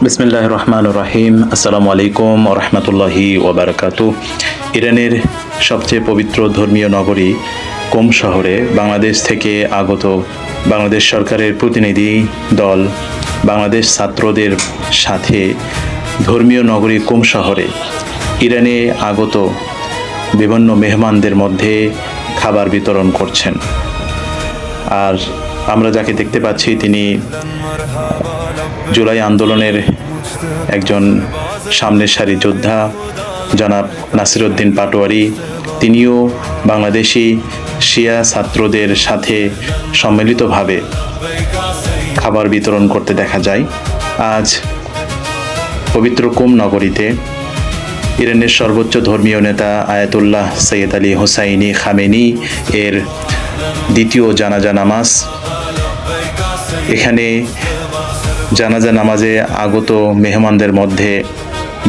বিসমিল্লাহির রহমানির রহিম। আসসালামু আলাইকুম ওয়া রাহমাতুল্লাহি ওয়া বারাকাতুহু। ইরানের সবচেয়ে পবিত্র ধর্মীয় নগরী কোম শহরে বাংলাদেশ থেকে আগত বাংলাদেশ সরকারের প্রতিনিধি দল বাংলাদেশ ছাত্রদের সাথে ধর্মীয় নগরী কোম শহরে ইরানে আগত বিভিন্ন মেহমানদের মধ্যে খাবার বিতরণ করছেন। আর আমরা যাকে দেখতে পাচ্ছি তিনি জুলাই আন্দোলনের একজন সামনের সারি যোদ্ধা জনাব নাসিরউদ্দিন পাটোয়ারি। তিনিও বাংলাদেশি শিয়া ছাত্রদের সাথে সম্মিলিতভাবে খাবার বিতরণ করতে দেখা যায়। আজ পবিত্র কোম নগরীতে ইরানের সর্বোচ্চ ধর্মীয় নেতা আয়াতুল্লাহ সৈয়দ আলী হুসাইনি খামেনি এর দ্বিতীয় জানাজা নামাজ। এখানে জানাজা নামাজে আগত মেহমানদের মধ্যে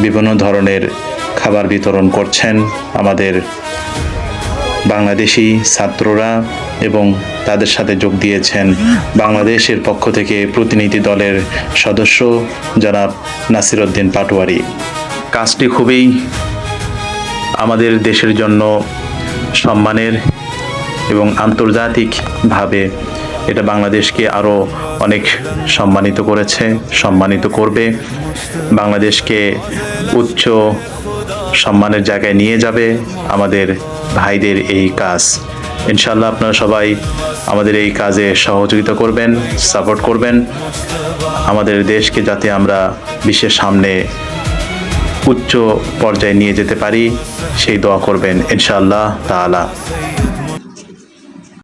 বিভিন্ন ধরনের খাবার বিতরণ করছেন আমাদের বাংলাদেশি ছাত্ররা এবং তাদের সাথে যোগ দিয়েছেন বাংলাদেশের পক্ষ থেকে প্রতিনিধি দলের সদস্য জনাব নাসিরউদ্দিন পাটোয়ারি। কাজটি খুবই আমাদের দেশের জন্য সম্মানের এবং আন্তর্জাতিকভাবে এটা বাংলাদেশকে আরও অনেক সম্মানিত করেছে, সম্মানিত করবে, বাংলাদেশকে উচ্চ সম্মানের জায়গায় নিয়ে যাবে আমাদের ভাইদের এই কাজ। ইনশাআল্লাহ আপনারা সবাই আমাদের এই কাজে সহযোগিতা করবেন, সাপোর্ট করবেন, আমাদের দেশকে যাতে আমরা বিশ্বের সামনে উচ্চ পর্যায়ে নিয়ে যেতে পারি সেই দোয়া করবেন ইনশাআল্লাহ তাআলা।